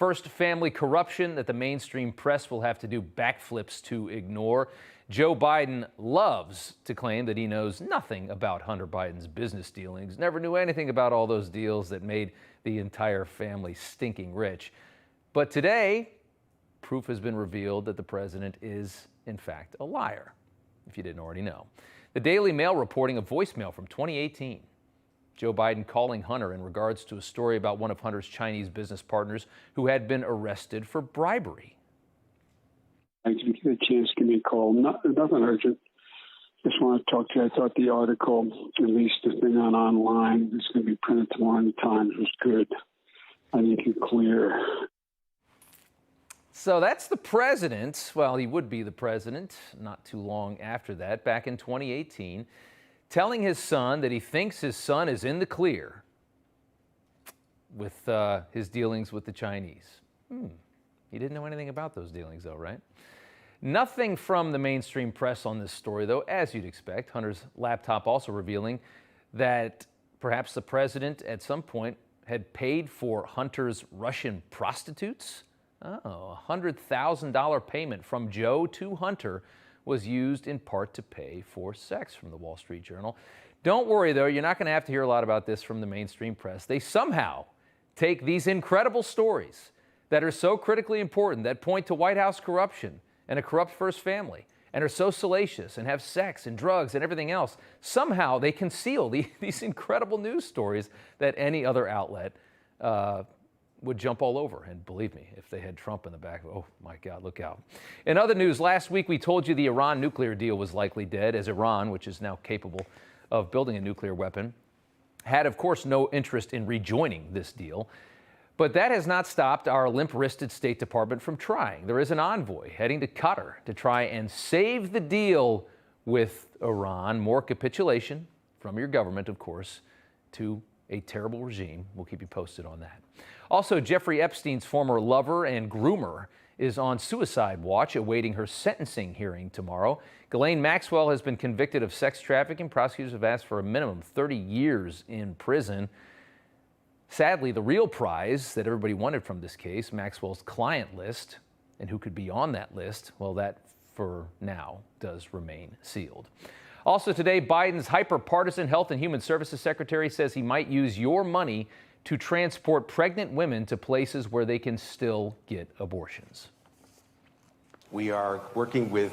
First, family corruption that the mainstream press will have to do backflips to ignore. Joe Biden loves to claim that he knows nothing about Hunter Biden's business dealings, never knew anything about all those deals that made the entire family stinking rich. But today, proof has been revealed that the president is, in fact, a liar, if you didn't already know. The Daily Mail reporting a voicemail from 2018. Joe Biden calling Hunter in regards to a story about one of Hunter's Chinese business partners who had been arrested for bribery. If you get a chance, give me a call. Nothing urgent. Just want to talk to you. I thought the article, at least the thing online, it's going to be printed tomorrow in the Times, was good. I think it's clear. So that's the president. Well, he would be the president not too long after that, back in 2018. Telling his son that he thinks his son is in the clear with his dealings with the Chinese. He didn't know anything about those dealings, though, right? Nothing from the mainstream press on this story, though, as you'd expect. Hunter's laptop also revealing that perhaps the president at some point had paid for Hunter's Russian prostitutes. Oh, a $100,000 payment from Joe to Hunter was used in part to pay for sex, from the Wall Street Journal. Don't worry, though, you're not going to have to hear a lot about this from the mainstream press. They somehow take these incredible stories that are so critically important, that point to White House corruption and a corrupt first family, and are so salacious and have sex and drugs and everything else. Somehow they conceal these incredible news stories that any other outlet would jump all over. And believe me, if they had Trump in the back, oh my God, look out. In other news, last week we told you the Iran nuclear deal was likely dead, as Iran, which is now capable of building a nuclear weapon, had of course no interest in rejoining this deal. But that has not stopped our limp-wristed State Department from trying. There is an envoy heading to Qatar to try and save the deal with Iran. More capitulation from your government, of course, to a terrible regime. We'll keep you posted on that. Also, Jeffrey Epstein's former lover and groomer is on suicide watch, awaiting her sentencing hearing tomorrow. Ghislaine Maxwell has been convicted of sex trafficking. Prosecutors have asked for a minimum 30 years in prison. Sadly, the real prize that everybody wanted from this case, Maxwell's client list, and who could be on that list, well, that for now does remain sealed. Also today, Biden's hyper-partisan Health and Human Services Secretary says he might use your money to transport pregnant women to places where they can still get abortions. We are working with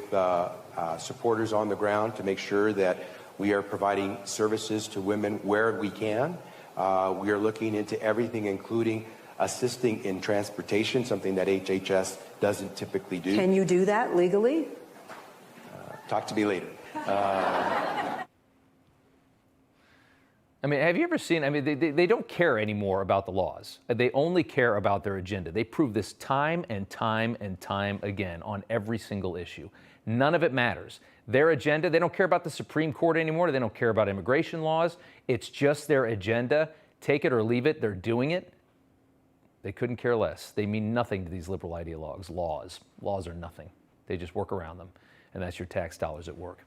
supporters on the ground to make sure that we are providing services to women where we can. We are looking into everything, including assisting in transportation, something that HHS doesn't typically do. Can you do that legally? Talk to me later. I mean, have you ever seen, they don't care anymore about the laws. They only care about their agenda. They prove this time and time and time again on every single issue. None of it matters. Their agenda, they don't care about the Supreme Court anymore. They don't care about immigration laws. It's just their agenda. Take it or leave it. They're doing it. They couldn't care less. They mean nothing to these liberal ideologues. Laws are nothing. They just work around them. And that's your tax dollars at work.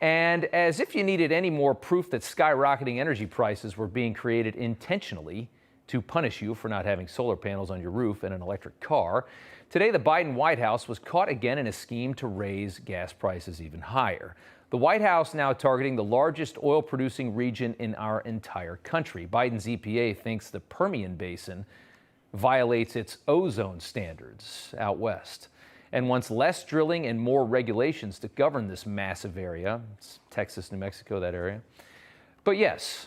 And as if you needed any more proof that skyrocketing energy prices were being created intentionally to punish you for not having solar panels on your roof and an electric car, today the Biden White House was caught again in a scheme to raise gas prices even higher. The White House now targeting the largest oil-producing region in our entire country. Biden's EPA thinks the Permian Basin violates its ozone standards out west, and wants less drilling and more regulations to govern this massive area. It's Texas, New Mexico, that area. But yes,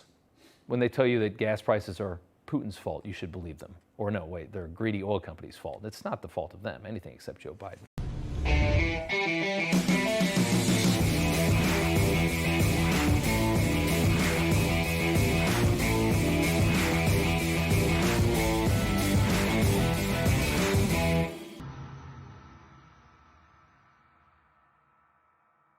when they tell you that gas prices are Putin's fault, you should believe them. Or no, wait, they're greedy oil companies' fault. It's not the fault of them, anything except Joe Biden.